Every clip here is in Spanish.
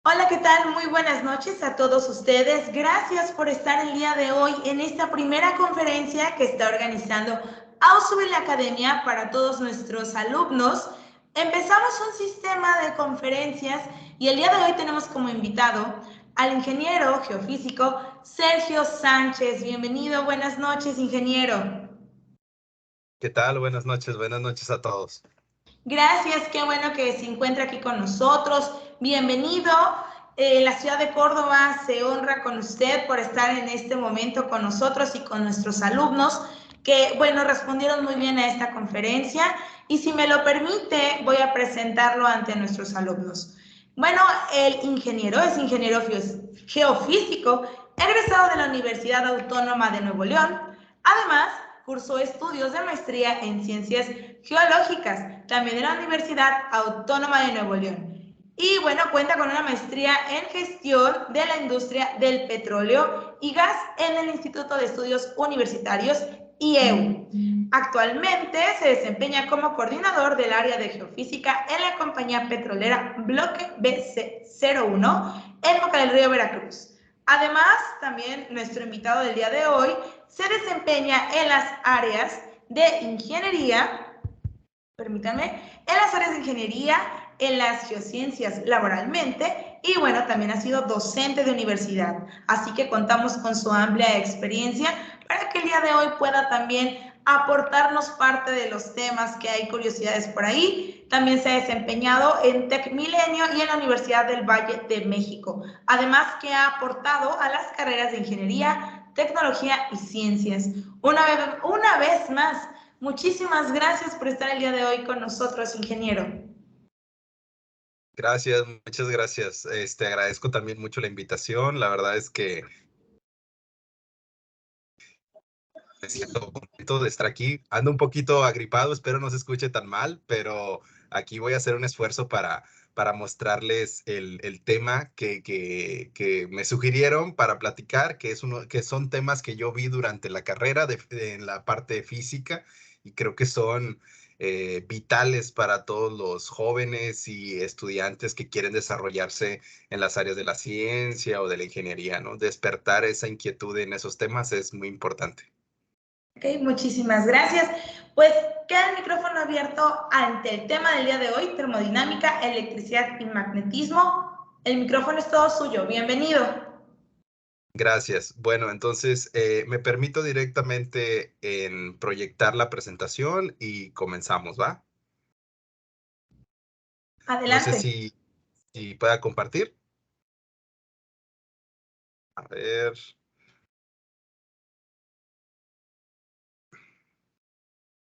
Hola, ¿qué tal? Muy buenas noches a todos ustedes. Gracias por estar el día de hoy en esta primera conferencia que está organizando Ausubel Academia para todos nuestros alumnos. Empezamos un sistema de conferencias y el día de hoy tenemos como invitado al ingeniero geofísico Sergio Sánchez. Bienvenido, buenas noches, ingeniero. ¿Qué tal? Buenas noches a todos. Gracias, qué bueno que se encuentra aquí con nosotros. Bienvenido. La ciudad de Córdoba se honra con usted por estar en este momento con nosotros y con nuestros alumnos que, bueno, respondieron muy bien a esta conferencia. Y si me lo permite, voy a presentarlo ante nuestros alumnos. Bueno, el ingeniero es ingeniero geofísico, egresado de la Universidad Autónoma de Nuevo León. Además, cursó estudios de maestría en ciencias geológicas, también de la Universidad Autónoma de Nuevo León. Y bueno, cuenta con una maestría en gestión de la industria del petróleo y gas en el Instituto de Estudios Universitarios IEU. Actualmente se desempeña como coordinador del área de geofísica en la compañía petrolera Bloque BC01 en Boca del Río, Veracruz. Además, también nuestro invitado del día de hoy se desempeña en las áreas de ingeniería, permítanme, en las áreas de ingeniería, en las geociencias laboralmente y bueno, también ha sido docente de universidad. Así que contamos con su amplia experiencia para que el día de hoy pueda también aportarnos parte de los temas que hay curiosidades por ahí. También se ha desempeñado en TecMilenio y en la Universidad del Valle de México. Además que ha aportado a las carreras de ingeniería, tecnología y ciencias. Una vez más, muchísimas gracias por estar el día de hoy con nosotros, ingeniero. Gracias, muchas gracias. Agradezco también mucho la invitación. La verdad es que me siento contento de estar aquí. Ando un poquito agripado, espero no se escuche tan mal, pero aquí voy a hacer un esfuerzo para mostrarles el tema que me sugirieron para platicar, que son temas que yo vi durante la carrera en la parte de física y creo que son vitales para todos los jóvenes y estudiantes que quieren desarrollarse en las áreas de la ciencia o de la ingeniería, ¿no? Despertar esa inquietud en esos temas es muy importante. Ok, muchísimas gracias. Pues queda el micrófono abierto ante el tema del día de hoy, termodinámica, electricidad y magnetismo. El micrófono es todo suyo. Bienvenido. Gracias. Bueno, entonces me permito directamente en proyectar la presentación y comenzamos, ¿va? No sé Adelante. si pueda compartir. A ver.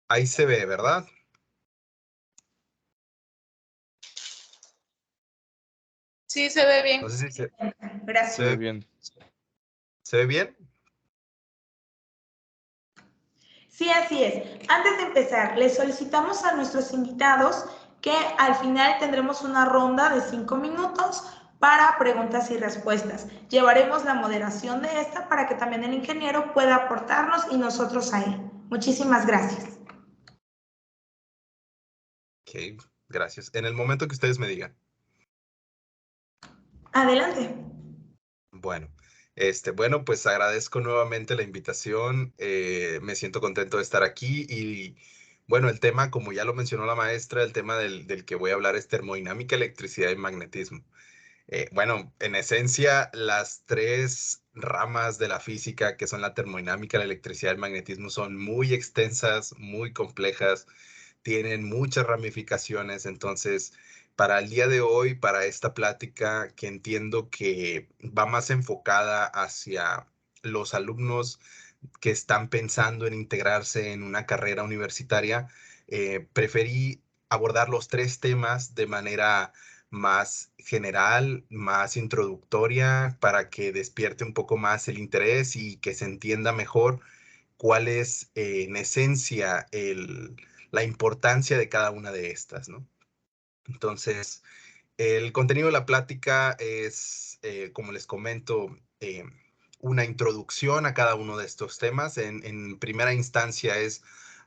Ahí se ve, ¿verdad? Sí, se ve bien. No sé si Gracias. se ve bien. ¿Se ve bien? Sí, así es. Antes de empezar, les solicitamos a nuestros invitados que al final tendremos una ronda de 5 minutos para preguntas y respuestas. Llevaremos la moderación de esta para que también el ingeniero pueda aportarnos y nosotros a él. Muchísimas gracias. Ok, gracias. En el momento que ustedes me digan. Adelante. Bueno, bueno, pues agradezco nuevamente la invitación. Me siento contento de estar aquí y bueno, el tema, como ya lo mencionó la maestra, el tema del que voy a hablar es termodinámica, electricidad y magnetismo. Bueno, en esencia, las tres ramas de la física, que son la termodinámica, la electricidad y el magnetismo, son muy extensas, muy complejas, tienen muchas ramificaciones. Entonces, para el día de hoy, para esta plática, que entiendo que va más enfocada hacia los alumnos que están pensando en integrarse en una carrera universitaria, preferí abordar los tres temas de manera más general, más introductoria, para que despierte un poco más el interés y que se entienda mejor cuál es en esencia la importancia de cada una de estas, ¿no? Entonces, el contenido de la plática es, como les comento, una introducción a cada uno de estos temas. En primera instancia es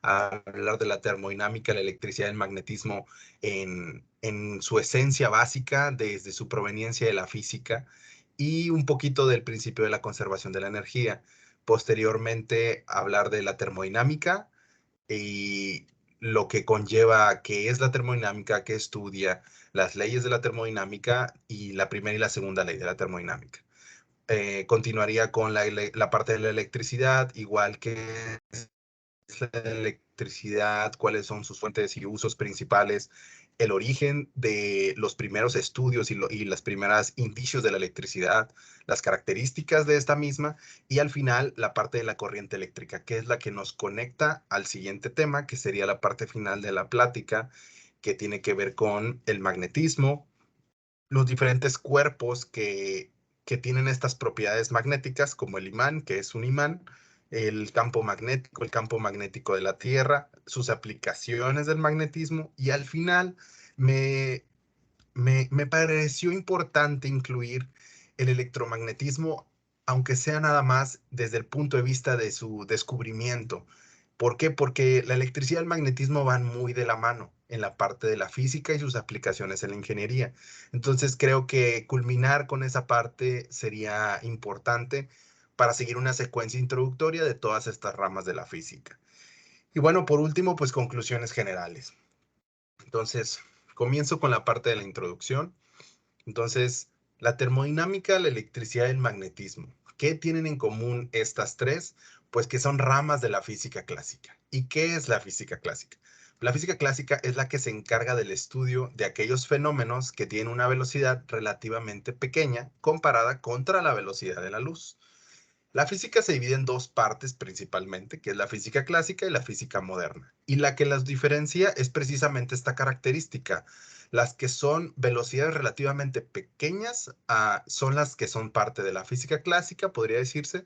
hablar de la termodinámica, la electricidad y el magnetismo en su esencia básica, desde su proveniencia de la física y un poquito del principio de la conservación de la energía. Posteriormente, hablar de la termodinámica y lo que conlleva qué es la termodinámica, qué estudia, las leyes de la termodinámica y la primera y la segunda ley de la termodinámica. Continuaría con la parte de la electricidad, igual que la electricidad, cuáles son sus fuentes y usos principales, el origen de los primeros estudios y las primeras indicios de la electricidad, las características de esta misma y al final la parte de la corriente eléctrica, que es la que nos conecta al siguiente tema, que sería la parte final de la plática, que tiene que ver con el magnetismo, los diferentes cuerpos que tienen estas propiedades magnéticas, como el imán, que es un imán, el campo magnético de la Tierra, sus aplicaciones del magnetismo, y al final me pareció importante incluir el electromagnetismo, aunque sea nada más desde el punto de vista de su descubrimiento. ¿Por qué? Porque la electricidad y el magnetismo van muy de la mano en la parte de la física y sus aplicaciones en la ingeniería. Entonces creo que culminar con esa parte sería importante para seguir una secuencia introductoria de todas estas ramas de la física. Y bueno, por último, pues conclusiones generales. Entonces, comienzo con la parte de la introducción. Entonces, la termodinámica, la electricidad y el magnetismo. ¿Qué tienen en común estas tres? Pues que son ramas de la física clásica. ¿Y qué es la física clásica? La física clásica es la que se encarga del estudio de aquellos fenómenos que tienen una velocidad relativamente pequeña comparada contra la velocidad de la luz. La física se divide en dos partes principalmente, que es la física clásica y la física moderna. Y la que las diferencia es precisamente esta característica. Las que son velocidades relativamente pequeñas son las que son parte de la física clásica, podría decirse,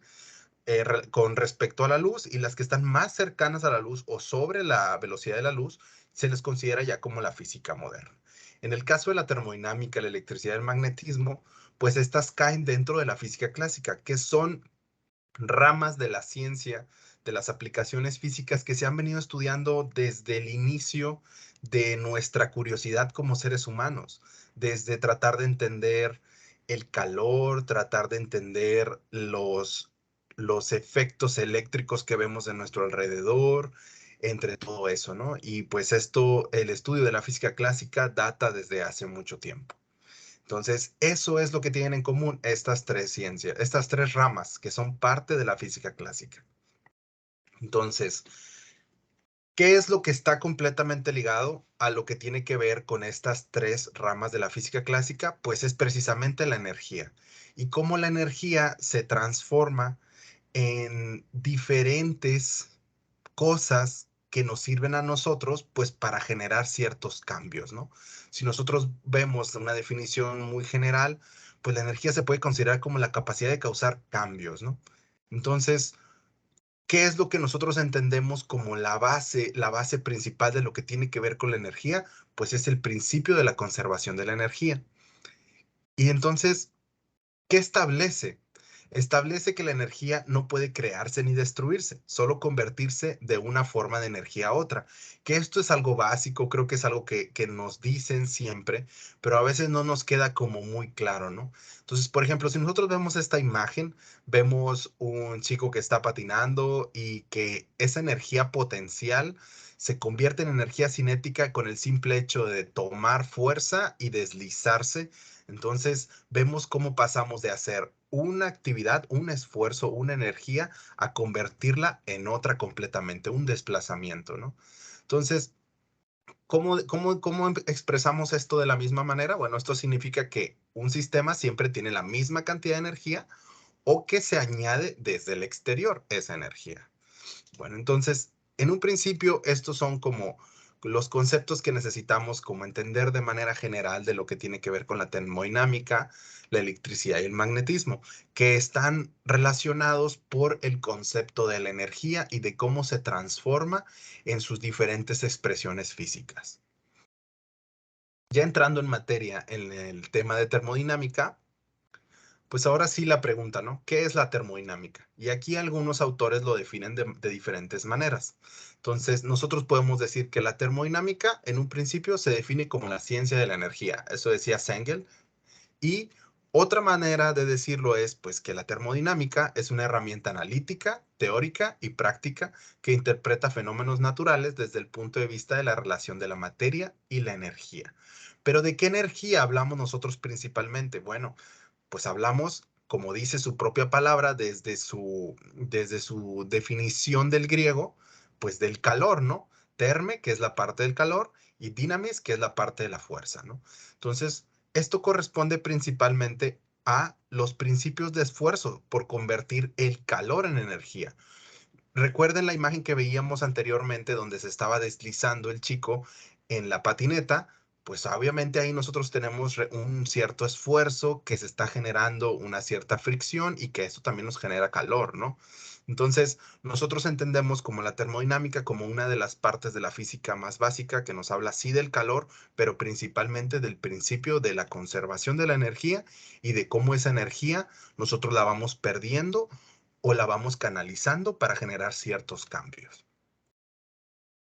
con respecto a la luz, y las que están más cercanas a la luz o sobre la velocidad de la luz se les considera ya como la física moderna. En el caso de la termodinámica, la electricidad y el magnetismo, pues estas caen dentro de la física clásica, que son ramas de la ciencia, de las aplicaciones físicas que se han venido estudiando desde el inicio de nuestra curiosidad como seres humanos, desde tratar de entender el calor, tratar de entender los efectos eléctricos que vemos en nuestro alrededor, entre todo eso, ¿no? Y pues esto, el estudio de la física clásica data desde hace mucho tiempo. Entonces, eso es lo que tienen en común estas tres ciencias, estas tres ramas que son parte de la física clásica. Entonces, ¿qué es lo que está completamente ligado a lo que tiene que ver con estas tres ramas de la física clásica? Pues es precisamente la energía y cómo la energía se transforma en diferentes cosas que nos sirven a nosotros, pues para generar ciertos cambios, ¿no? Si nosotros vemos una definición muy general, pues la energía se puede considerar como la capacidad de causar cambios, ¿no? Entonces, ¿qué es lo que nosotros entendemos como la base principal de lo que tiene que ver con la energía? Pues es el principio de la conservación de la energía. Y entonces, ¿qué establece? Establece que la energía no puede crearse ni destruirse, solo convertirse de una forma de energía a otra. Que esto es algo básico, creo que es algo que nos dicen siempre, pero a veces no nos queda como muy claro, ¿no? Entonces, por ejemplo, si nosotros vemos esta imagen, vemos un chico que está patinando y que esa energía potencial se convierte en energía cinética con el simple hecho de tomar fuerza y deslizarse. Entonces, vemos cómo pasamos de hacer una actividad, un esfuerzo, una energía, a convertirla en otra completamente, un desplazamiento, ¿no? Entonces, ¿cómo expresamos esto de la misma manera? Bueno, esto significa que un sistema siempre tiene la misma cantidad de energía o que se añade desde el exterior esa energía. Bueno, entonces, en un principio, estos son como los conceptos que necesitamos como entender de manera general de lo que tiene que ver con la termodinámica, la electricidad y el magnetismo, que están relacionados por el concepto de la energía y de cómo se transforma en sus diferentes expresiones físicas. Ya entrando en materia en el tema de termodinámica, Pues ahora sí la pregunta, ¿no? ¿Qué es la termodinámica? Y aquí algunos autores lo definen de diferentes maneras. Entonces, nosotros podemos decir que la termodinámica en un principio se define como la ciencia de la energía. Eso decía Engels. Y otra manera de decirlo es, pues, que la termodinámica es una herramienta analítica, teórica y práctica que interpreta fenómenos naturales desde el punto de vista de la relación de la materia y la energía. Pero ¿de qué energía hablamos nosotros principalmente? Bueno, pues hablamos, como dice su propia palabra, desde su definición del griego, pues del calor, ¿no? Terme, que es la parte del calor, y dynamis, que es la parte de la fuerza, ¿no? Entonces, esto corresponde principalmente a los principios de esfuerzo por convertir el calor en energía. Recuerden la imagen que veíamos anteriormente donde se estaba deslizando el chico en la patineta, pues obviamente ahí nosotros tenemos un cierto esfuerzo que se está generando una cierta fricción y que eso también nos genera calor, ¿no? Entonces, nosotros entendemos como la termodinámica como una de las partes de la física más básica que nos habla sí del calor, pero principalmente del principio de la conservación de la energía y de cómo esa energía nosotros la vamos perdiendo o la vamos canalizando para generar ciertos cambios.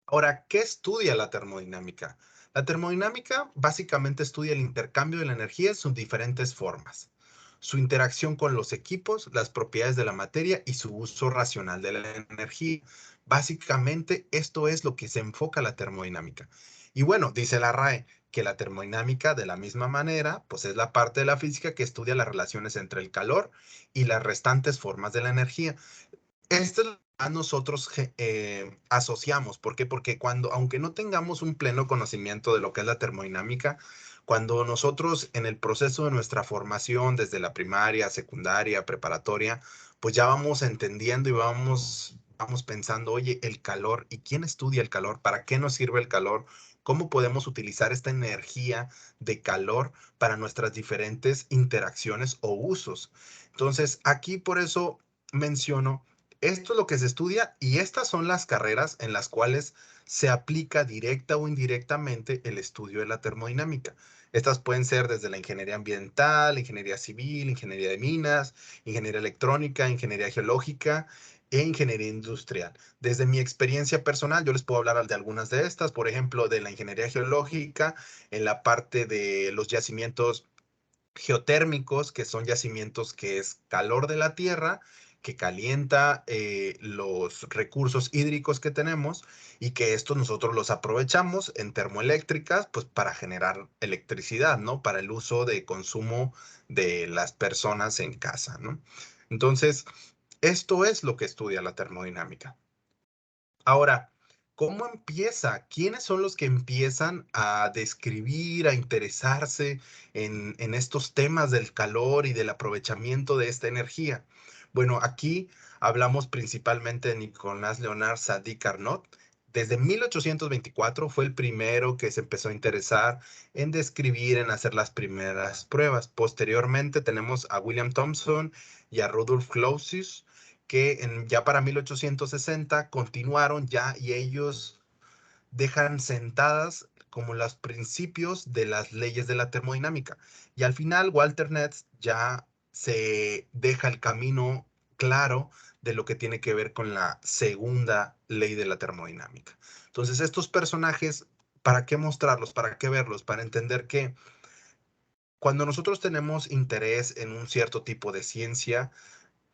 Ahora, ¿qué estudia la termodinámica? La termodinámica básicamente estudia el intercambio de la energía en sus diferentes formas, su interacción con los equipos, las propiedades de la materia y su uso racional de la energía. Básicamente, esto es lo que se enfoca la termodinámica. Y bueno, dice la RAE que la termodinámica, de la misma manera, pues es la parte de la física que estudia las relaciones entre el calor y las restantes formas de la energía. Esto es lo que nosotros asociamos. ¿Por qué? Porque aunque no tengamos un pleno conocimiento de lo que es la termodinámica, cuando nosotros en el proceso de nuestra formación, desde la primaria, secundaria, preparatoria, pues ya vamos entendiendo y vamos pensando, oye, el calor, ¿y quién estudia el calor? ¿Para qué nos sirve el calor? ¿Cómo podemos utilizar esta energía de calor para nuestras diferentes interacciones o usos? Entonces, aquí por eso menciono esto es lo que se estudia y estas son las carreras en las cuales se aplica directa o indirectamente el estudio de la termodinámica. Estas pueden ser desde la ingeniería ambiental, ingeniería civil, ingeniería de minas, ingeniería electrónica, ingeniería geológica e ingeniería industrial. Desde mi experiencia personal, yo les puedo hablar de algunas de estas, por ejemplo, de la ingeniería geológica, en la parte de los yacimientos geotérmicos, que son yacimientos que es calor de la tierra, que calienta los recursos hídricos que tenemos y que estos nosotros los aprovechamos en termoeléctricas, pues para generar electricidad, ¿no? Para el uso de consumo de las personas en casa, ¿no? Entonces, esto es lo que estudia la termodinámica. Ahora, ¿cómo empieza? ¿Quiénes son los que empiezan a describir, a interesarse en estos temas del calor y del aprovechamiento de esta energía? Bueno, aquí hablamos principalmente de Nicolás Leonard Sadi Carnot. Desde 1824 fue el primero que se empezó a interesar en describir, en hacer las primeras pruebas. Posteriormente tenemos a William Thomson y a Rudolf Clausius, que ya para 1860 continuaron ya y ellos dejan sentadas como los principios de las leyes de la termodinámica. Y al final Walter Nernst ya se deja el camino claro de lo que tiene que ver con la segunda ley de la termodinámica. Entonces, estos personajes, ¿para qué mostrarlos? ¿Para qué verlos? Para entender que cuando nosotros tenemos interés en un cierto tipo de ciencia,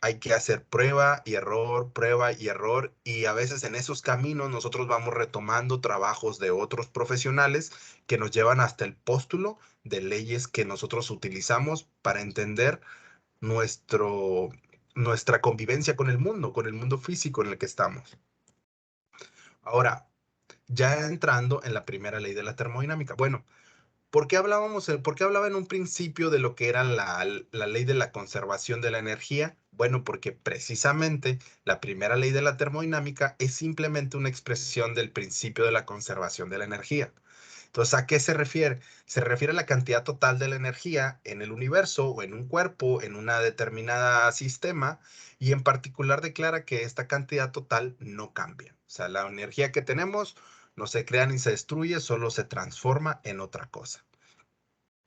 hay que hacer prueba y error, y a veces en esos caminos nosotros vamos retomando trabajos de otros profesionales que nos llevan hasta el póstulo de leyes que nosotros utilizamos para entender nuestro, nuestra convivencia con el mundo físico en el que estamos. Ahora, ya entrando en la primera ley de la termodinámica. Bueno, ¿por qué hablaba en un principio de lo que era la ley de la conservación de la energía? Bueno, porque precisamente la primera ley de la termodinámica es simplemente una expresión del principio de la conservación de la energía. Entonces, ¿a qué se refiere? Se refiere a la cantidad total de la energía en el universo o en un cuerpo, en una determinada sistema, y en particular declara que esta cantidad total no cambia. O sea, la energía que tenemos no se crea ni se destruye, solo se transforma en otra cosa.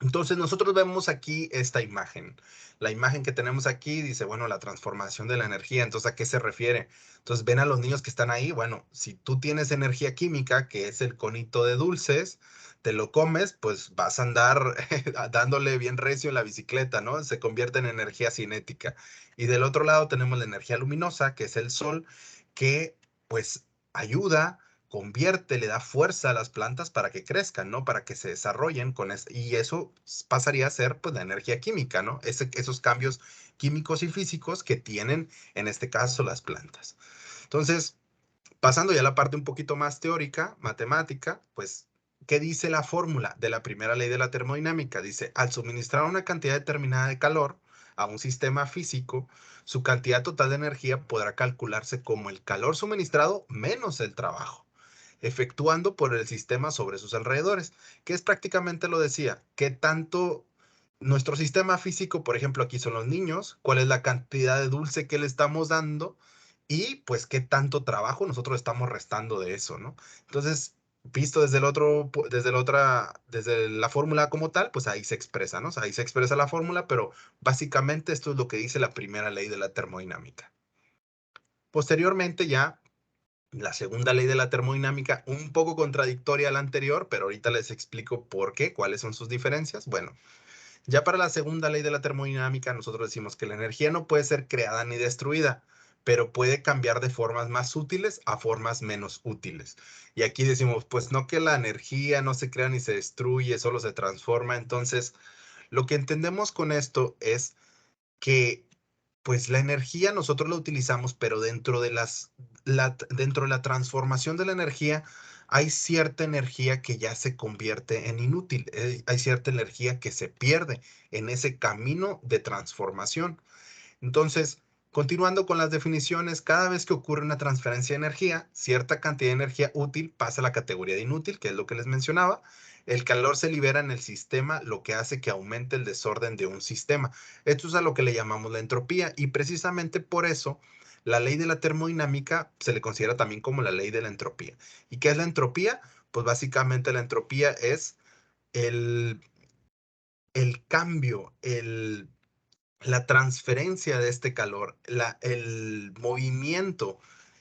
Entonces nosotros vemos aquí esta imagen. La imagen que tenemos aquí dice, bueno, la transformación de la energía. Entonces, ¿a qué se refiere? Entonces, ven a los niños que están ahí. Bueno, si tú tienes energía química, que es el conito de dulces, te lo comes, pues vas a andar dándole bien recio en la bicicleta, ¿no? Se convierte en energía cinética. Y del otro lado tenemos la energía luminosa, que es el sol, que pues ayuda, convierte, le da fuerza a las plantas para que crezcan, ¿no? Para que se desarrollen y eso pasaría a ser pues la energía química, ¿no? Esos cambios químicos y físicos que tienen en este caso las plantas. Entonces, pasando ya a la parte un poquito más teórica, matemática, pues, ¿qué dice la fórmula de la primera ley de la termodinámica? Dice, al suministrar una cantidad determinada de calor a un sistema físico, su cantidad total de energía podrá calcularse como el calor suministrado menos el trabajo efectuando por el sistema sobre sus alrededores, que es prácticamente lo decía, qué tanto nuestro sistema físico, por ejemplo, aquí son los niños, cuál es la cantidad de dulce que le estamos dando y pues qué tanto trabajo nosotros estamos restando de eso, ¿no? Entonces, visto desde el otro, desde la fórmula como tal, pues ahí se expresa, ¿no? O sea, ahí se expresa la fórmula, pero básicamente esto es lo que dice la primera ley de la termodinámica. Posteriormente ya la segunda ley de la termodinámica, un poco contradictoria a la anterior, pero ahorita les explico por qué, cuáles son sus diferencias. Bueno, ya para la segunda ley de la termodinámica, nosotros decimos que la energía no puede ser creada ni destruida, pero puede cambiar de formas más útiles a formas menos útiles. Y aquí decimos, pues no que la energía no se crea ni se destruye, solo se transforma. Entonces, lo que entendemos con esto es que pues la energía nosotros la utilizamos, pero dentro de la transformación de la energía hay cierta energía que ya se convierte en inútil, hay cierta energía que se pierde en ese camino de transformación. Entonces, continuando con las definiciones, cada vez que ocurre una transferencia de energía, cierta cantidad de energía útil pasa a la categoría de inútil, que es lo que les mencionaba. El calor se libera en el sistema, lo que hace que aumente el desorden de un sistema. Esto es a lo que le llamamos la entropía y precisamente por eso la ley de la termodinámica se le considera también como la ley de la entropía. ¿Y qué es la entropía? Pues básicamente la entropía es el, el cambio, la transferencia de este calor, el movimiento,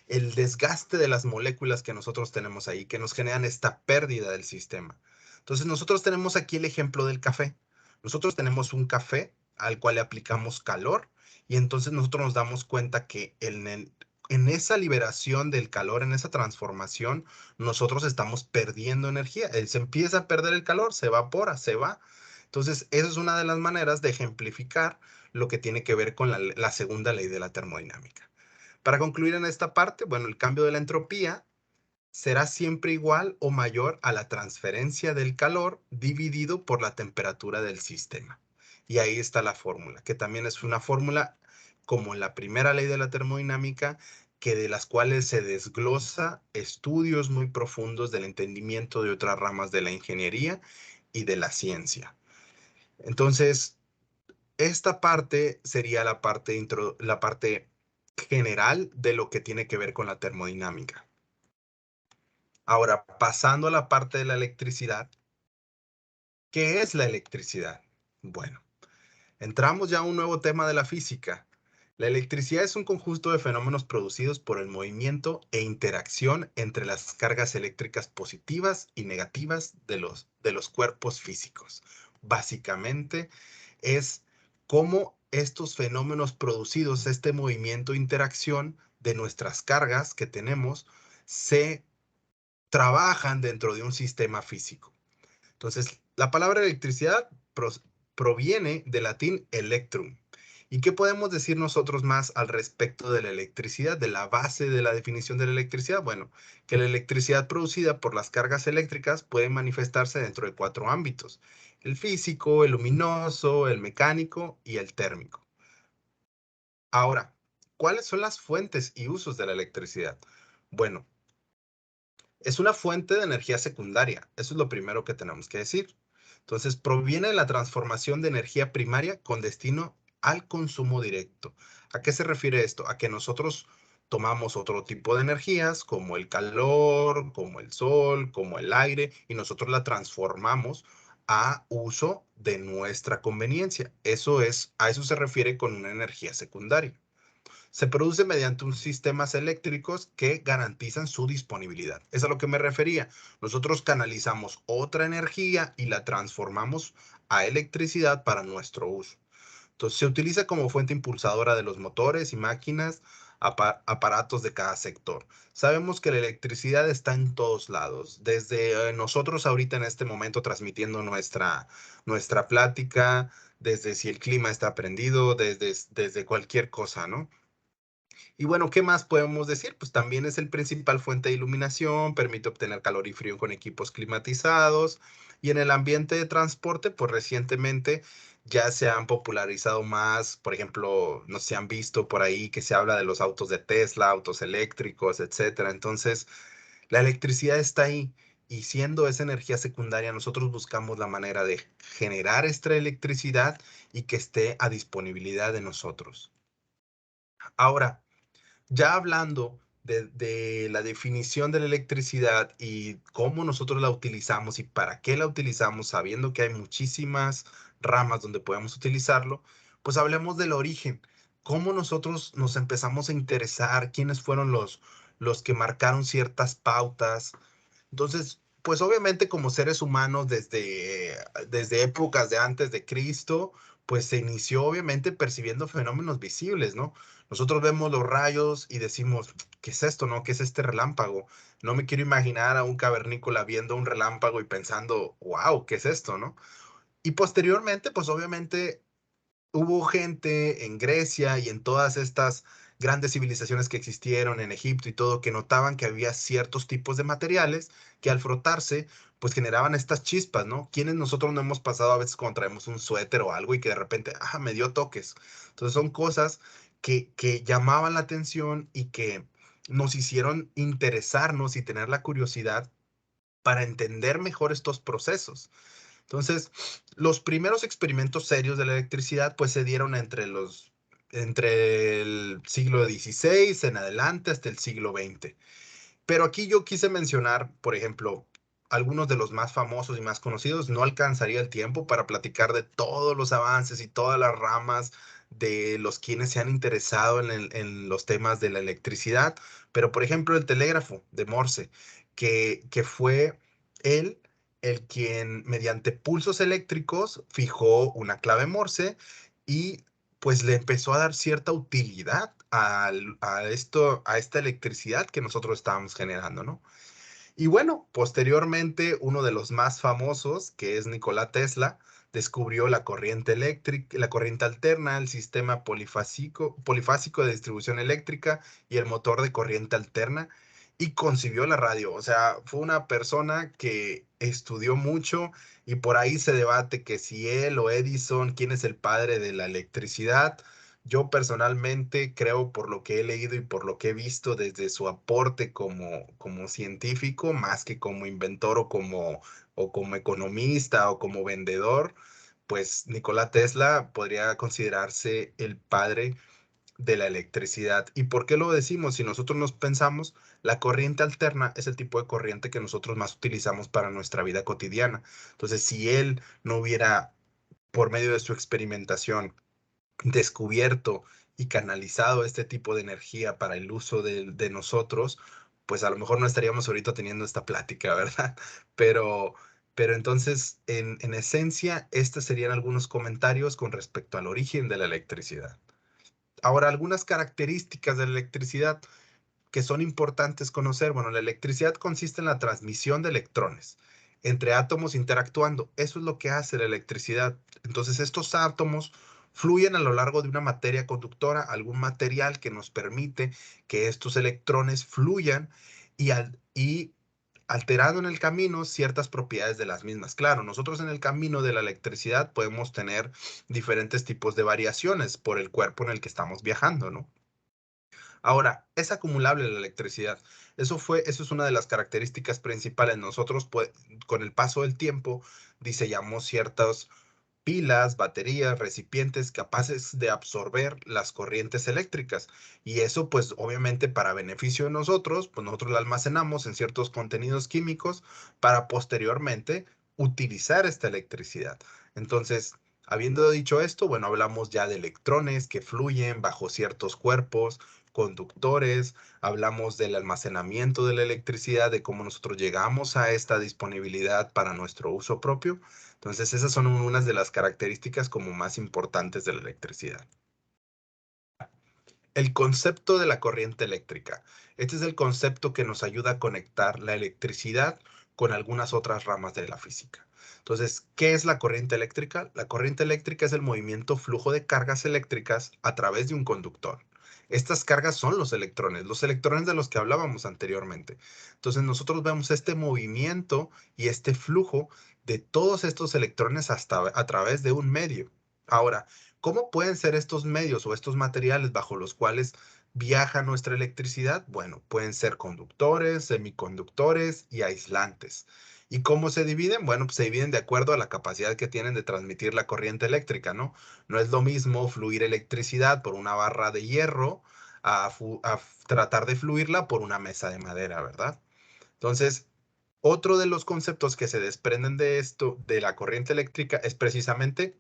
el desgaste de las moléculas que nosotros tenemos ahí, que nos generan esta pérdida del sistema. Entonces, nosotros tenemos aquí el ejemplo del café. Nosotros tenemos un café al cual le aplicamos calor y entonces nosotros nos damos cuenta que en esa liberación del calor, en esa transformación, nosotros estamos perdiendo energía. Se empieza a perder el calor, se evapora, se va. Entonces, esa es una de las maneras de ejemplificar lo que tiene que ver con la segunda ley de la termodinámica. Para concluir en esta parte, bueno, el cambio de la entropía será siempre igual o mayor a la transferencia del calor dividido por la temperatura del sistema. Y ahí está la fórmula, que también es una fórmula como la primera ley de la termodinámica, que de las cuales se desglosa estudios muy profundos del entendimiento de otras ramas de la ingeniería y de la ciencia. Entonces, esta parte sería la parte general de lo que tiene que ver con la termodinámica. Ahora, pasando a la parte de la electricidad, ¿qué es la electricidad? Bueno, entramos ya a un nuevo tema de la física. La electricidad es un conjunto de fenómenos producidos por el movimiento e interacción entre las cargas eléctricas positivas y negativas de los cuerpos físicos. Básicamente es cómo estos fenómenos producidos, este movimiento e interacción de nuestras cargas que tenemos, se trabajan dentro de un sistema físico. Entonces, la palabra electricidad proviene del latín electrum. ¿Y qué podemos decir nosotros más al respecto de la electricidad, de la base de la definición de la electricidad? Bueno, que la electricidad producida por las cargas eléctricas puede manifestarse dentro de 4 ámbitos: el físico, el luminoso, el mecánico y el térmico. Ahora, ¿cuáles son las fuentes y usos de la electricidad? Bueno, es una fuente de energía secundaria. Eso es lo primero que tenemos que decir. Entonces, proviene de la transformación de energía primaria con destino al consumo directo. ¿A qué se refiere esto? A que nosotros tomamos otro tipo de energías, como el calor, como el sol, como el aire, y nosotros la transformamos a uso de nuestra conveniencia. A eso se refiere con una energía secundaria. Se produce mediante un sistemas eléctricos que garantizan su disponibilidad. Es a lo que me refería. Nosotros canalizamos otra energía y la transformamos a electricidad para nuestro uso. Entonces, se utiliza como fuente impulsadora de los motores y máquinas, aparatos de cada sector. Sabemos que la electricidad está en todos lados, desde nosotros ahorita en este momento transmitiendo nuestra plática, desde si el clima está prendido, desde cualquier cosa, ¿no? Y bueno, ¿qué más podemos decir? Pues también es el principal fuente de iluminación, permite obtener calor y frío con equipos climatizados. Y en el ambiente de transporte, pues recientemente ya se han popularizado más, por ejemplo, no sé si han visto por ahí que se habla de los autos de Tesla, autos eléctricos, etcétera. Entonces, la electricidad está ahí y siendo esa energía secundaria, nosotros buscamos la manera de generar esta electricidad y que esté a disponibilidad de nosotros. Ahora, ya hablando de la definición de la electricidad y cómo nosotros la utilizamos y para qué la utilizamos, sabiendo que hay muchísimas ramas donde podemos utilizarlo, pues hablemos del origen. Cómo nosotros nos empezamos a interesar, quiénes fueron los que marcaron ciertas pautas. Entonces, pues obviamente como seres humanos desde épocas de antes de Cristo, pues se inició obviamente percibiendo fenómenos visibles, ¿no? Nosotros vemos los rayos y decimos, ¿qué es esto, no? ¿Qué es este relámpago? No me quiero imaginar a un cavernícola viendo un relámpago y pensando, wow, ¿qué es esto, no? Y posteriormente, pues obviamente hubo gente en Grecia y en todas estas grandes civilizaciones que existieron en Egipto y todo, que notaban que había ciertos tipos de materiales que al frotarse, pues generaban estas chispas, ¿no? Quienes nosotros no hemos pasado a veces cuando traemos un suéter o algo y que de repente, me dio toques. Entonces son cosas que llamaban la atención y que nos hicieron interesarnos y tener la curiosidad para entender mejor estos procesos. Entonces, los primeros experimentos serios de la electricidad pues se dieron entre el siglo XVI en adelante hasta el siglo XX. Pero aquí yo quise mencionar, por ejemplo, algunos de los más famosos y más conocidos. No alcanzaría el tiempo para platicar de todos los avances y todas las ramas de los quienes se han interesado en los temas de la electricidad. Pero, por ejemplo, el telégrafo de Morse, que fue él el quien mediante pulsos eléctricos fijó una clave Morse y pues le empezó a dar cierta utilidad a esta electricidad que nosotros estábamos generando, ¿no? Y bueno, posteriormente, uno de los más famosos, que es Nikola Tesla, descubrió la corriente eléctrica, la corriente alterna, el sistema polifásico de distribución eléctrica y el motor de corriente alterna y concibió la radio. O sea, fue una persona que estudió mucho y por ahí se debate que si él o Edison, quién es el padre de la electricidad. Yo personalmente creo por lo que he leído y por lo que he visto desde su aporte como científico, más que como inventor o como economista o como vendedor, pues Nikola Tesla podría considerarse el padre de la electricidad. ¿Y por qué lo decimos? Si nosotros nos pensamos, la corriente alterna es el tipo de corriente que nosotros más utilizamos para nuestra vida cotidiana. Entonces, si él no hubiera, por medio de su experimentación, descubierto y canalizado este tipo de energía para el uso de nosotros, pues a lo mejor no estaríamos ahorita teniendo esta plática, ¿verdad? Pero, pero entonces, en esencia, estos serían algunos comentarios con respecto al origen de la electricidad. Ahora, algunas características de la electricidad que son importantes conocer. Bueno, la electricidad consiste en la transmisión de electrones entre átomos interactuando. Eso es lo que hace la electricidad. Entonces, estos átomos fluyen a lo largo de una materia conductora, algún material que nos permite que estos electrones fluyan y alterando en el camino ciertas propiedades de las mismas. Claro, nosotros en el camino de la electricidad podemos tener diferentes tipos de variaciones por el cuerpo en el que estamos viajando, ¿no? Ahora, es acumulable la electricidad. Eso es una de las características principales. Nosotros, pues, con el paso del tiempo, diseñamos ciertas pilas, baterías, recipientes capaces de absorber las corrientes eléctricas. Y eso, pues, obviamente, para beneficio de nosotros, pues nosotros la almacenamos en ciertos contenidos químicos para posteriormente utilizar esta electricidad. Entonces, habiendo dicho esto, bueno, hablamos ya de electrones que fluyen bajo ciertos cuerpos, conductores, hablamos del almacenamiento de la electricidad, de cómo nosotros llegamos a esta disponibilidad para nuestro uso propio. Entonces, esas son unas de las características como más importantes de la electricidad. El concepto de la corriente eléctrica. Este es el concepto que nos ayuda a conectar la electricidad con algunas otras ramas de la física. Entonces, ¿qué es la corriente eléctrica? La corriente eléctrica es el movimiento flujo de cargas eléctricas a través de un conductor. Estas cargas son los electrones de los que hablábamos anteriormente. Entonces, nosotros vemos este movimiento y este flujo de todos estos electrones hasta a través de un medio. Ahora, ¿cómo pueden ser estos medios o estos materiales bajo los cuales viaja nuestra electricidad? Bueno, pueden ser conductores, semiconductores y aislantes. ¿Y cómo se dividen? Bueno, pues se dividen de acuerdo a la capacidad que tienen de transmitir la corriente eléctrica, ¿no? No es lo mismo fluir electricidad por una barra de hierro a tratar de fluirla por una mesa de madera, ¿verdad? Entonces, otro de los conceptos que se desprenden de esto, de la corriente eléctrica, es precisamente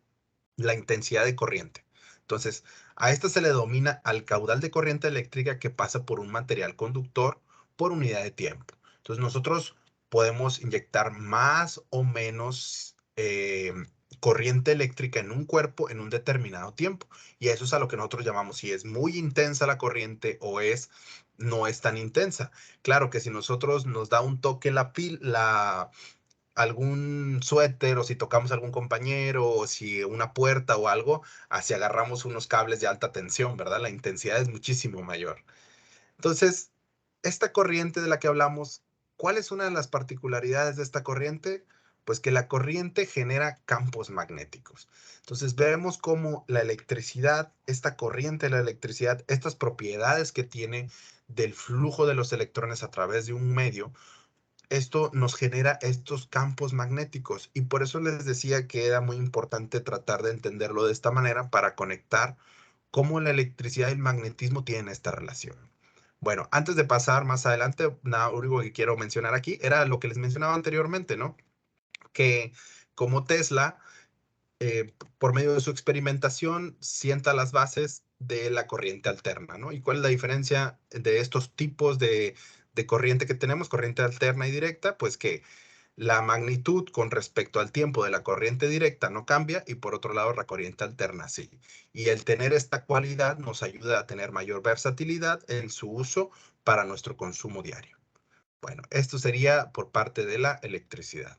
la intensidad de corriente. Entonces, a esta se le denomina al caudal de corriente eléctrica que pasa por un material conductor por unidad de tiempo. Entonces, nosotros podemos inyectar más o menos corriente eléctrica en un cuerpo en un determinado tiempo. Y eso es a lo que nosotros llamamos si es muy intensa la corriente o no es tan intensa. Claro que si nosotros nos da un toque algún suéter o si tocamos a algún compañero o si una puerta o algo, así agarramos unos cables de alta tensión, ¿verdad? La intensidad es muchísimo mayor. Entonces, esta corriente de la que hablamos, ¿cuál es una de las particularidades de esta corriente? Pues que la corriente genera campos magnéticos. Entonces, vemos cómo la electricidad, esta corriente de la electricidad, estas propiedades que tiene del flujo de los electrones a través de un medio, esto nos genera estos campos magnéticos y por eso les decía que era muy importante tratar de entenderlo de esta manera para conectar cómo la electricidad y el magnetismo tienen esta relación. Bueno, antes de pasar más adelante, nada, lo único que quiero mencionar aquí era lo que les mencionaba anteriormente, ¿no? Que como Tesla, por medio de su experimentación, sienta las bases de la corriente alterna, ¿no? ¿Y cuál es la diferencia de estos tipos de corriente que tenemos, corriente alterna y directa? Pues que la magnitud con respecto al tiempo de la corriente directa no cambia y por otro lado la corriente alterna sí. Y el tener esta cualidad nos ayuda a tener mayor versatilidad en su uso para nuestro consumo diario. Bueno, esto sería por parte de la electricidad.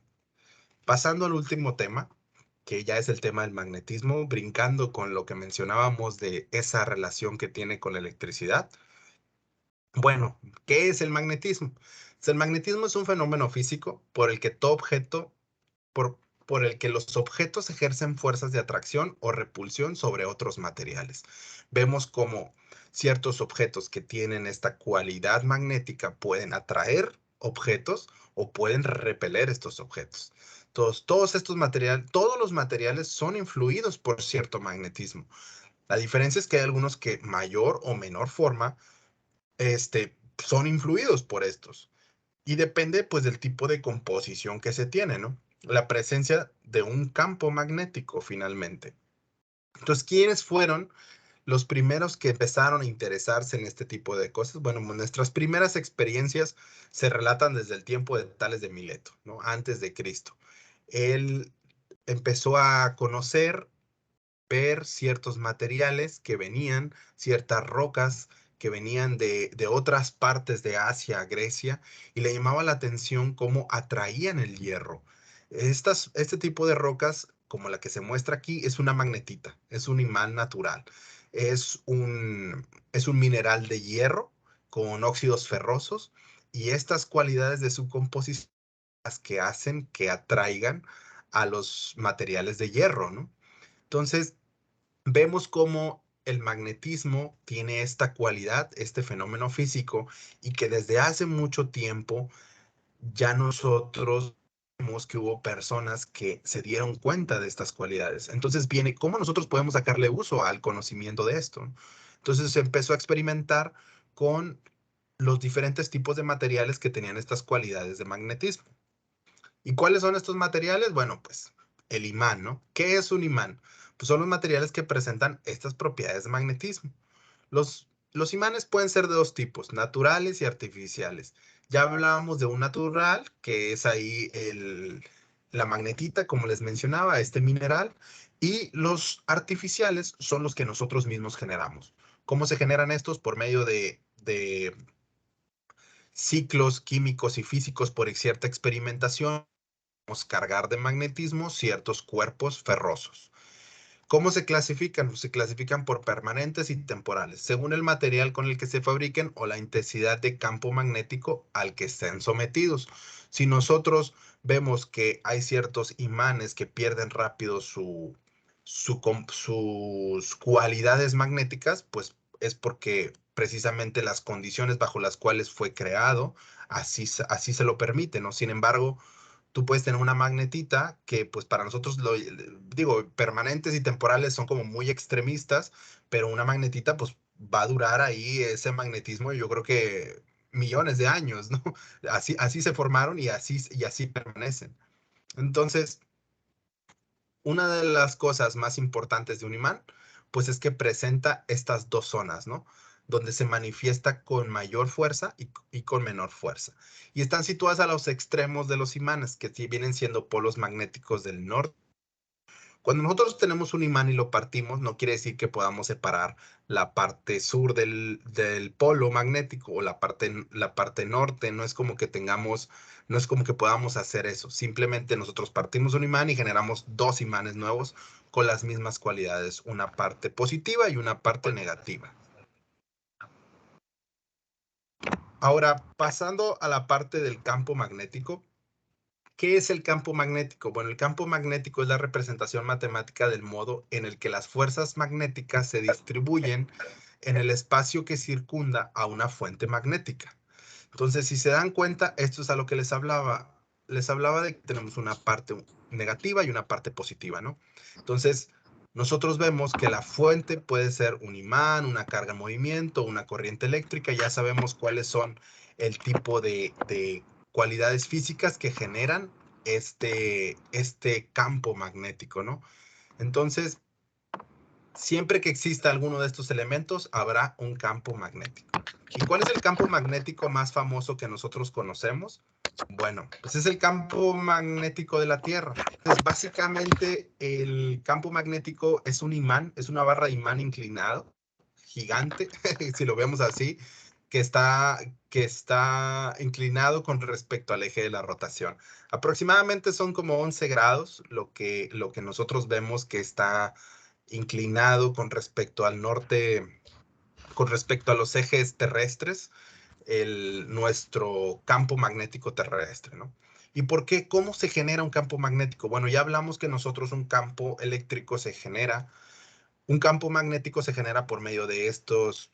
Pasando al último tema, que ya es el tema del magnetismo, brincando con lo que mencionábamos de esa relación que tiene con la electricidad. Bueno, ¿qué es el magnetismo? Pues el magnetismo es un fenómeno físico por el que todo objeto, por el que los objetos ejercen fuerzas de atracción o repulsión sobre otros materiales. Vemos cómo ciertos objetos que tienen esta cualidad magnética pueden atraer objetos o pueden repeler estos objetos. Todos estos materiales, todos los materiales son influidos por cierto magnetismo. La diferencia es que hay algunos que mayor o menor forma son influidos por estos. Y depende pues del tipo de composición que se tiene, ¿no? La presencia de un campo magnético finalmente. Entonces, ¿quiénes fueron los primeros que empezaron a interesarse en este tipo de cosas? Bueno, nuestras primeras experiencias se relatan desde el tiempo de Tales de Mileto, ¿no? Antes de Cristo. Él empezó a conocer, ver ciertos materiales que venían, ciertas rocas que venían de otras partes de Asia, Grecia, y le llamaba la atención cómo atraían el hierro. Este tipo de rocas, como la que se muestra aquí, es una magnetita, es un imán natural. Es un mineral de hierro con óxidos ferrosos y estas cualidades de su composición las que hacen que atraigan a los materiales de hierro, ¿no? Entonces, vemos cómo el magnetismo tiene esta cualidad, este fenómeno físico, y que desde hace mucho tiempo ya nosotros vemos que hubo personas que se dieron cuenta de estas cualidades. Entonces viene, ¿cómo nosotros podemos sacarle uso al conocimiento de esto? Entonces se empezó a experimentar con los diferentes tipos de materiales que tenían estas cualidades de magnetismo. ¿Y cuáles son estos materiales? Bueno, pues el imán, ¿no? ¿Qué es un imán? Pues son los materiales que presentan estas propiedades de magnetismo. Los imanes pueden ser de dos tipos, naturales y artificiales. Ya hablábamos de un natural, que es ahí la magnetita, como les mencionaba, este mineral, y los artificiales son los que nosotros mismos generamos. ¿Cómo se generan estos? Por medio de ciclos químicos y físicos por cierta experimentación, cargar de magnetismo ciertos cuerpos ferrosos. ¿Cómo se clasifican? Pues se clasifican por permanentes y temporales, según el material con el que se fabriquen o la intensidad de campo magnético al que estén sometidos. Si nosotros vemos que hay ciertos imanes que pierden rápido sus cualidades magnéticas, pues es porque precisamente las condiciones bajo las cuales fue creado, así se lo permiten, ¿no? Sin embargo, tú puedes tener una magnetita que pues para nosotros, digo, permanentes y temporales son como muy extremistas, pero una magnetita pues va a durar ahí ese magnetismo yo creo que millones de años, ¿no? Así se formaron y así permanecen. Entonces, una de las cosas más importantes de un imán, pues es que presenta estas dos zonas, ¿no? Donde se manifiesta con mayor fuerza y con menor fuerza. Y están situadas a los extremos de los imanes, que vienen siendo polos magnéticos del norte. Cuando nosotros tenemos un imán y lo partimos, no quiere decir que podamos separar la parte sur del polo magnético o la parte norte. No es como que podamos hacer eso. Simplemente nosotros partimos un imán y generamos dos imanes nuevos con las mismas cualidades, una parte positiva y una parte negativa. Ahora, pasando a la parte del campo magnético. ¿Qué es el campo magnético? Bueno, el campo magnético es la representación matemática del modo en el que las fuerzas magnéticas se distribuyen en el espacio que circunda a una fuente magnética. Entonces, si se dan cuenta, esto es a lo que les hablaba. Les hablaba de que tenemos una parte negativa y una parte positiva, ¿no? Entonces, nosotros vemos que la fuente puede ser un imán, una carga en movimiento, una corriente eléctrica. Ya sabemos cuáles son el tipo de cualidades físicas que generan este campo magnético, ¿no? Entonces, siempre que exista alguno de estos elementos, habrá un campo magnético. ¿Y cuál es el campo magnético más famoso que nosotros conocemos? Bueno, pues es el campo magnético de la Tierra. Entonces, básicamente, el campo magnético es un imán, es una barra de imán inclinado, gigante, si lo vemos así, que está inclinado con respecto al eje de la rotación. Aproximadamente son como 11 grados lo que nosotros vemos que está inclinado con respecto al norte, con respecto a los ejes terrestres, nuestro campo magnético terrestre, ¿no? ¿Y por qué? ¿Cómo se genera un campo magnético? Bueno, ya hablamos que nosotros un campo eléctrico se genera, un campo magnético se genera por medio de estos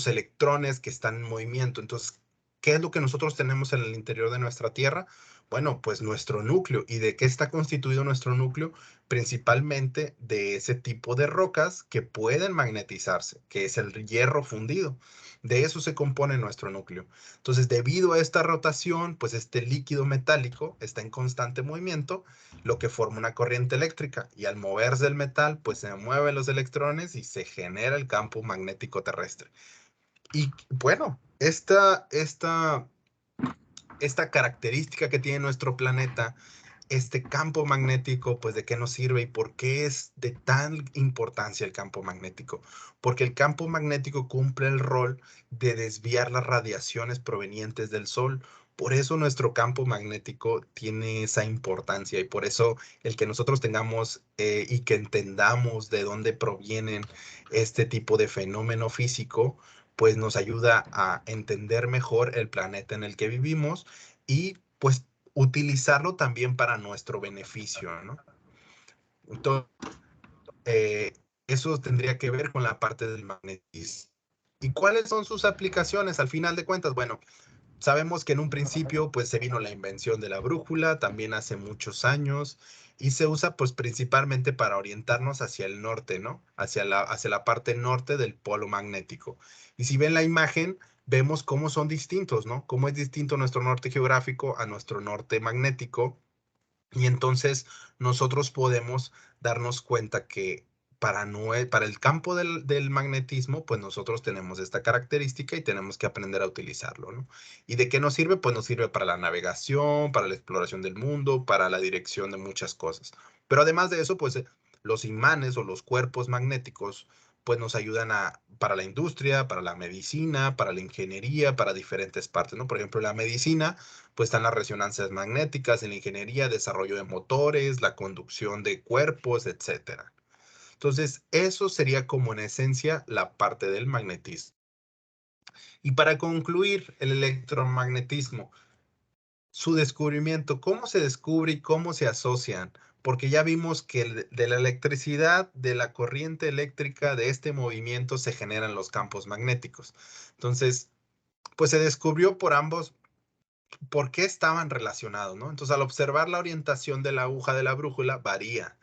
electrones que están en movimiento. Entonces, ¿qué es lo que nosotros tenemos en el interior de nuestra Tierra? Bueno, pues nuestro núcleo. ¿Y de qué está constituido nuestro núcleo? Principalmente de ese tipo de rocas que pueden magnetizarse, que es el hierro fundido. De eso se compone nuestro núcleo. Entonces, debido a esta rotación, pues este líquido metálico está en constante movimiento, lo que forma una corriente eléctrica. Y al moverse el metal, pues se mueven los electrones y se genera el campo magnético terrestre. Y bueno, esta característica que tiene nuestro planeta, este campo magnético, pues de qué nos sirve y por qué es de tan importancia el campo magnético. Porque el campo magnético cumple el rol de desviar las radiaciones provenientes del Sol. Por eso nuestro campo magnético tiene esa importancia y por eso el que nosotros tengamos y que entendamos de dónde provienen este tipo de fenómeno físico, pues nos ayuda a entender mejor el planeta en el que vivimos y pues utilizarlo también para nuestro beneficio, ¿no? Entonces, eso tendría que ver con la parte del magnetismo. ¿Y cuáles son sus aplicaciones al final de cuentas? Bueno, sabemos que en un principio pues se vino la invención de la brújula, también hace muchos años, y se usa pues principalmente para orientarnos hacia el norte, ¿no? Hacia la parte norte del polo magnético. Y si ven la imagen, vemos cómo son distintos, ¿no? Cómo es distinto nuestro norte geográfico a nuestro norte magnético. Y entonces nosotros podemos darnos cuenta que para el campo del magnetismo, pues nosotros tenemos esta característica y tenemos que aprender a utilizarlo, ¿no? ¿Y de qué nos sirve? Pues nos sirve para la navegación, para la exploración del mundo, para la dirección de muchas cosas. Pero además de eso, pues los imanes o los cuerpos magnéticos, pues nos ayudan para la industria, para la medicina, para la ingeniería, para diferentes partes, ¿no? Por ejemplo, la medicina, pues están las resonancias magnéticas, en la ingeniería, desarrollo de motores, la conducción de cuerpos, etcétera. Entonces, eso sería como en esencia la parte del magnetismo. Y para concluir, el electromagnetismo, su descubrimiento, ¿cómo se descubre y cómo se asocian? Porque ya vimos que de la electricidad, de la corriente eléctrica, de este movimiento se generan los campos magnéticos. Entonces, pues se descubrió por ambos por qué estaban relacionados, ¿no? Entonces, al observar la orientación de la aguja de la brújula, varía.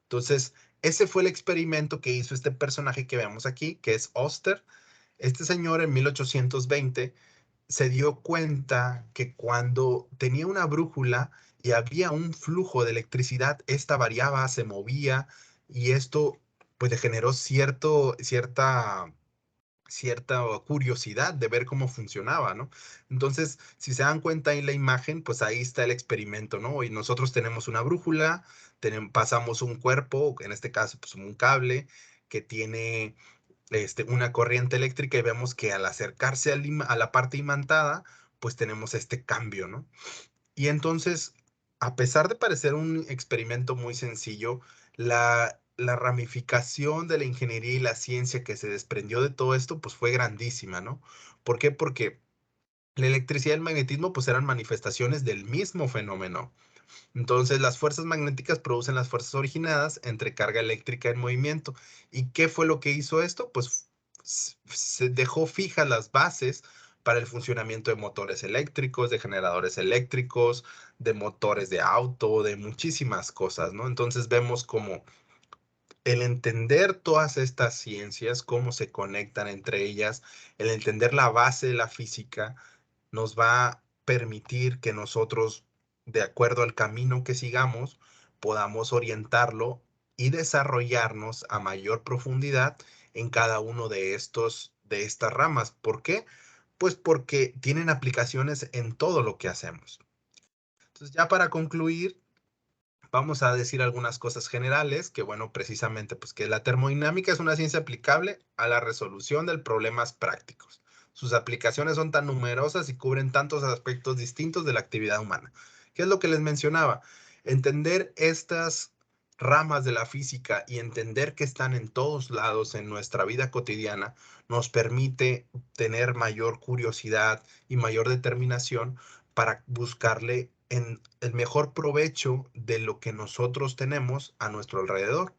Entonces, ese fue el experimento que hizo este personaje que vemos aquí, que es Oster. Este señor en 1820 se dio cuenta que cuando tenía una brújula y había un flujo de electricidad, esta variaba, se movía y esto pues le generó cierta curiosidad de ver cómo funcionaba, ¿no? Entonces, si se dan cuenta en la imagen, pues ahí está el experimento, ¿no? Y nosotros tenemos una brújula, pasamos un cuerpo, en este caso, pues un cable que tiene una corriente eléctrica y vemos que al acercarse a la parte imantada, pues tenemos este cambio, ¿no? Y entonces, a pesar de parecer un experimento muy sencillo, la ramificación de la ingeniería y la ciencia que se desprendió de todo esto, pues fue grandísima, ¿no? ¿Por qué? Porque la electricidad y el magnetismo, pues eran manifestaciones del mismo fenómeno. Entonces, las fuerzas magnéticas producen las fuerzas originadas entre carga eléctrica en movimiento. ¿Y qué fue lo que hizo esto? Pues se dejó fijas las bases para el funcionamiento de motores eléctricos, de generadores eléctricos, de motores de auto, de muchísimas cosas, ¿no? Entonces vemos como el entender todas estas ciencias, cómo se conectan entre ellas, el entender la base de la física, nos va a permitir que nosotros, de acuerdo al camino que sigamos, podamos orientarlo y desarrollarnos a mayor profundidad en cada uno de estas ramas. ¿Por qué? Pues porque tienen aplicaciones en todo lo que hacemos. Entonces, ya para concluir, vamos a decir algunas cosas generales, que bueno, precisamente, pues que la termodinámica es una ciencia aplicable a la resolución de problemas prácticos. Sus aplicaciones son tan numerosas y cubren tantos aspectos distintos de la actividad humana. ¿Qué es lo que les mencionaba? Entender estas ramas de la física y entender que están en todos lados en nuestra vida cotidiana nos permite tener mayor curiosidad y mayor determinación para buscarle en el mejor provecho de lo que nosotros tenemos a nuestro alrededor.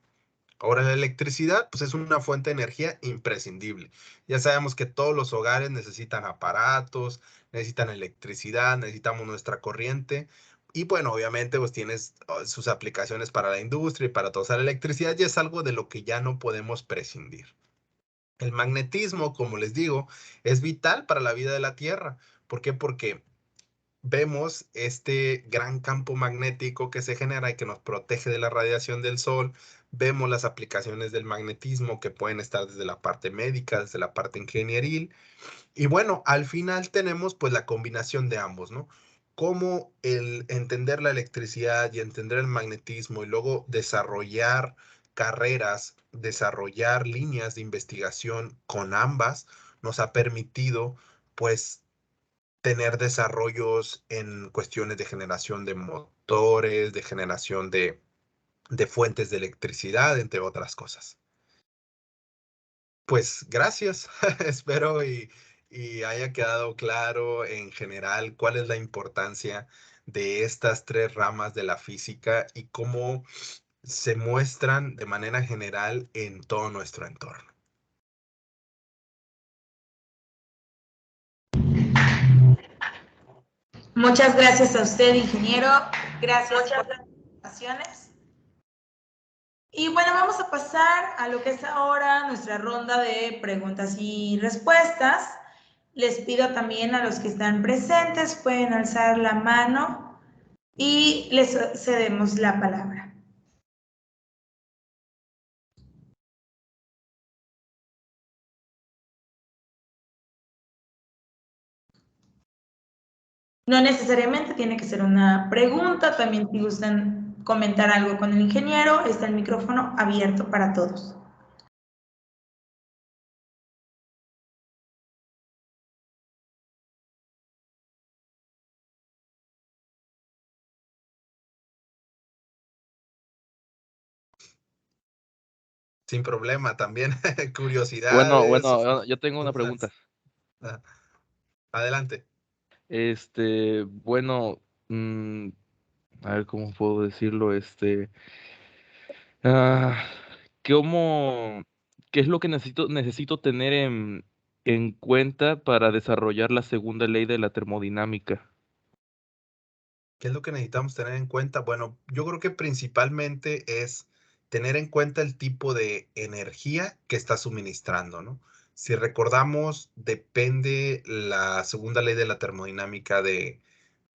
Ahora, la electricidad, pues es una fuente de energía imprescindible. Ya sabemos que todos los hogares necesitan aparatos, necesitan electricidad, necesitamos nuestra corriente. Y bueno, obviamente, pues tienes sus aplicaciones para la industria y para toda esa electricidad, y es algo de lo que ya no podemos prescindir. El magnetismo, como les digo, es vital para la vida de la Tierra. ¿Por qué? Porque vemos este gran campo magnético que se genera y que nos protege de la radiación del sol. Vemos las aplicaciones del magnetismo que pueden estar desde la parte médica, desde la parte ingenieril. Y bueno, al final tenemos pues la combinación de ambos, ¿no? Cómo el entender la electricidad y entender el magnetismo y luego desarrollar carreras, desarrollar líneas de investigación con ambas, nos ha permitido pues tener desarrollos en cuestiones de generación de motores, de generación de fuentes de electricidad, entre otras cosas. Pues gracias, espero y haya quedado claro en general cuál es la importancia de estas tres ramas de la física y cómo se muestran de manera general en todo nuestro entorno. Muchas gracias a usted, ingeniero. Gracias por las presentaciones. Y bueno, vamos a pasar a lo que es ahora nuestra ronda de preguntas y respuestas. Les pido también a los que están presentes, pueden alzar la mano y les cedemos la palabra. No necesariamente tiene que ser una pregunta, también si gustan comentar algo con el ingeniero, está el micrófono abierto para todos. Sin problema, también Bueno, curiosidades o yo tengo una pregunta. dudas. Adelante. Bueno, a ver cómo puedo decirlo, ¿cómo, qué es lo que necesito tener en cuenta para desarrollar la segunda ley de la termodinámica? ¿Qué es lo que necesitamos tener en cuenta? Bueno, yo creo que principalmente es tener en cuenta el tipo de energía que está suministrando, ¿no? Si recordamos, depende la segunda ley de la termodinámica de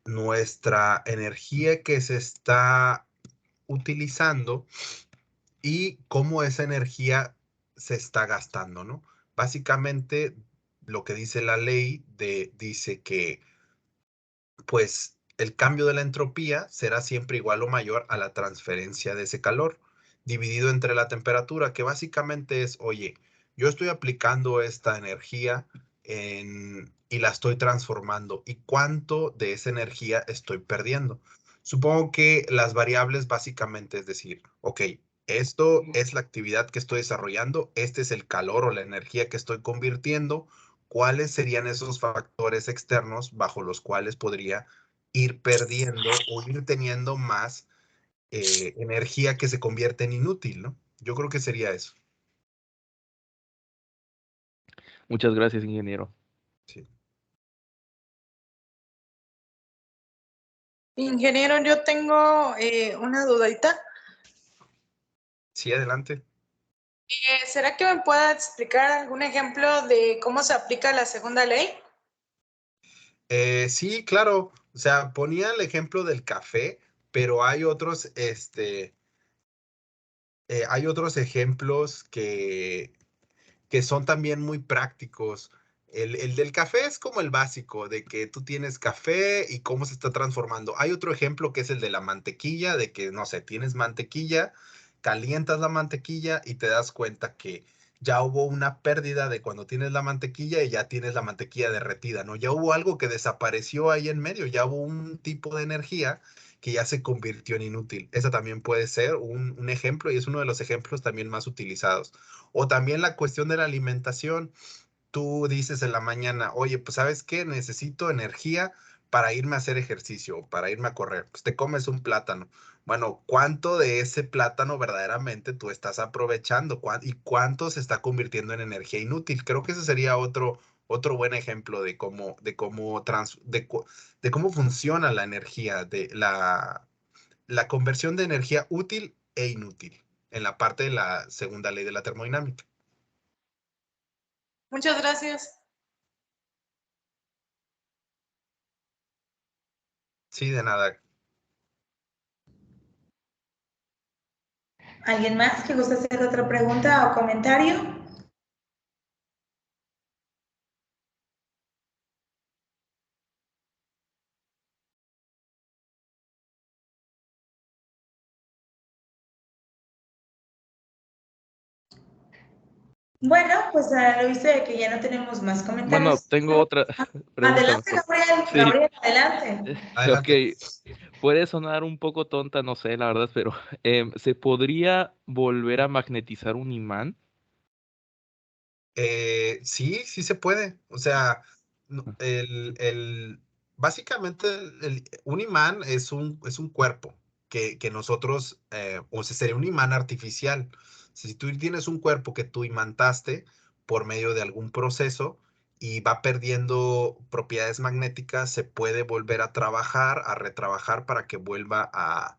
nuestra energía que se está utilizando y cómo esa energía se está gastando, ¿no? Básicamente, lo que dice la ley dice que pues el cambio de la entropía será siempre igual o mayor a la transferencia de ese calor dividido entre la temperatura, que básicamente es, oye, yo estoy aplicando esta energía y la estoy transformando, ¿y cuánto de esa energía estoy perdiendo? Supongo que las variables básicamente es decir, ok, esto es la actividad que estoy desarrollando, este es el calor o la energía que estoy convirtiendo, ¿cuáles serían esos factores externos bajo los cuales podría ir perdiendo o ir teniendo más energía que se convierte en inútil, ¿no? Yo creo que sería eso. Muchas gracias, ingeniero. Sí, Ingeniero, yo tengo una dudita. sí, adelante. ¿Será que me pueda explicar algún ejemplo de cómo se aplica la segunda ley? Sí, claro. O sea, ponía el ejemplo del café, pero hay otros ejemplos que son también muy prácticos. El del café es como el básico, de que tú tienes café y cómo se está transformando. Hay otro ejemplo que es el de la mantequilla, de que, no sé, tienes mantequilla, calientas la mantequilla y te das cuenta que ya hubo una pérdida de cuando tienes la mantequilla y ya tienes la mantequilla derretida, ¿no? Ya hubo algo que desapareció ahí en medio, ya hubo un tipo de energía que ya se convirtió en inútil. Esa también puede ser un ejemplo y es uno de los ejemplos también más utilizados. O también la cuestión de la alimentación. Tú dices en la mañana, oye, pues ¿sabes qué? Necesito energía para irme a hacer ejercicio, para irme a correr. Pues te comes un plátano. Bueno, ¿cuánto de ese plátano verdaderamente tú estás aprovechando? ¿Y cuánto se está convirtiendo en energía inútil? Creo que ese sería otro buen ejemplo de cómo funciona la energía, de la conversión de energía útil e inútil en la parte de la segunda ley de la termodinámica. Muchas gracias. Sí, de nada. ¿Alguien más que guste hacer otra pregunta o comentario? Bueno, pues a lo visto de que ya no tenemos más comentarios. Bueno, tengo otra pregunta. Adelante, Gabriel. Sí. Gabriel, adelante. Adelante. Ok, puede sonar un poco tonta, no sé, la verdad, pero ¿se podría volver a magnetizar un imán? Sí, sí se puede. O sea, básicamente un imán es un cuerpo que nosotros, o sea, sería un imán artificial. Si tú tienes un cuerpo que tú imantaste por medio de algún proceso y va perdiendo propiedades magnéticas, se puede volver a trabajar, a retrabajar para que vuelva a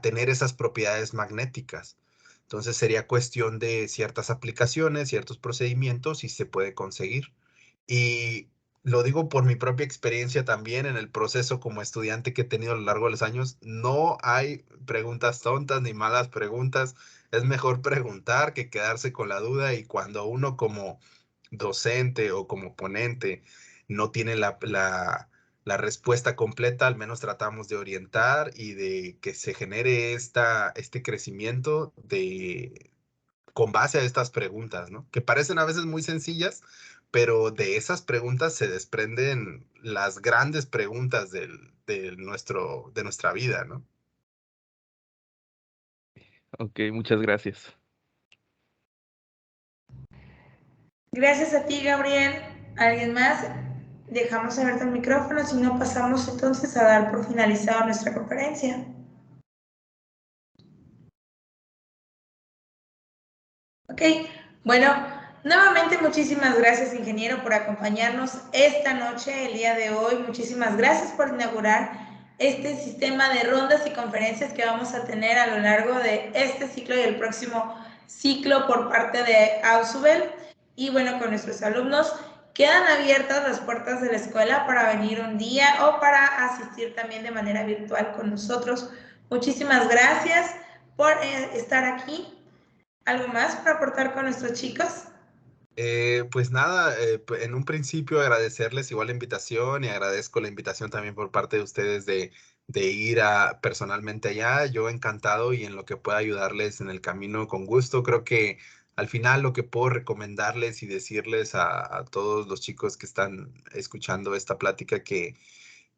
tener esas propiedades magnéticas. Entonces sería cuestión de ciertas aplicaciones, ciertos procedimientos y se puede conseguir. Y lo digo por mi propia experiencia también en el proceso como estudiante que he tenido a lo largo de los años, no hay preguntas tontas ni malas preguntas. Es mejor preguntar que quedarse con la duda, y cuando uno como docente o como ponente no tiene la respuesta completa, al menos tratamos de orientar y de que se genere este crecimiento con base a estas preguntas, ¿no? Que parecen a veces muy sencillas, pero de esas preguntas se desprenden las grandes preguntas de nuestra vida, ¿no? Ok, muchas gracias. Gracias a ti, Gabriel. ¿Alguien más? Dejamos abierto el micrófono, si no pasamos entonces a dar por finalizada nuestra conferencia. Ok, bueno, nuevamente muchísimas gracias, ingeniero, por acompañarnos esta noche, el día de hoy. Muchísimas gracias por inaugurar este sistema de rondas y conferencias que vamos a tener a lo largo de este ciclo y el próximo ciclo por parte de Ausubel. Y bueno, con nuestros alumnos quedan abiertas las puertas de la escuela para venir un día o para asistir también de manera virtual con nosotros. Muchísimas gracias por estar aquí. ¿Algo más para aportar con nuestros chicos? Pues nada, en un principio agradecerles igual la invitación, y agradezco la invitación también por parte de ustedes de ir personalmente allá. Yo encantado, y en lo que pueda ayudarles en el camino, con gusto. Creo que al final lo que puedo recomendarles y decirles a todos los chicos que están escuchando esta plática, que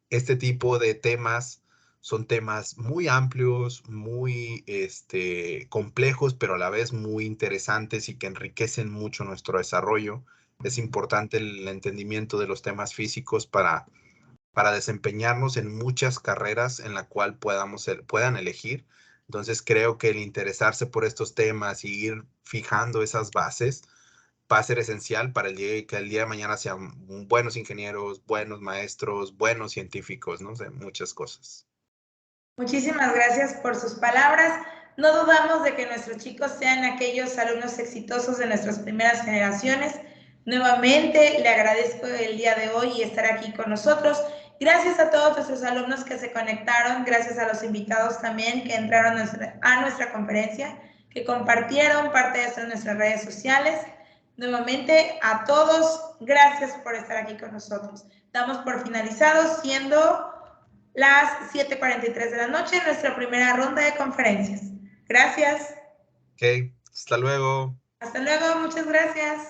este tipo de temas son temas muy amplios, muy complejos, pero a la vez muy interesantes y que enriquecen mucho nuestro desarrollo. Es importante el entendimiento de los temas físicos para desempeñarnos en muchas carreras en la cual puedan elegir. Entonces creo que el interesarse por estos temas y ir fijando esas bases va a ser esencial para que el día de mañana sean buenos ingenieros, buenos maestros, buenos científicos, ¿no? O sea, muchas cosas. Muchísimas gracias por sus palabras. No dudamos de que nuestros chicos sean aquellos alumnos exitosos de nuestras primeras generaciones. Nuevamente le agradezco el día de hoy y estar aquí con nosotros. Gracias a todos nuestros alumnos que se conectaron, gracias a los invitados también que entraron a nuestra conferencia, que compartieron parte de esto en nuestras redes sociales. Nuevamente a todos, gracias por estar aquí con nosotros. Damos por finalizados siendo las 7:43 de la noche, nuestra primera ronda de conferencias. Gracias. Ok, hasta luego. Hasta luego, muchas gracias.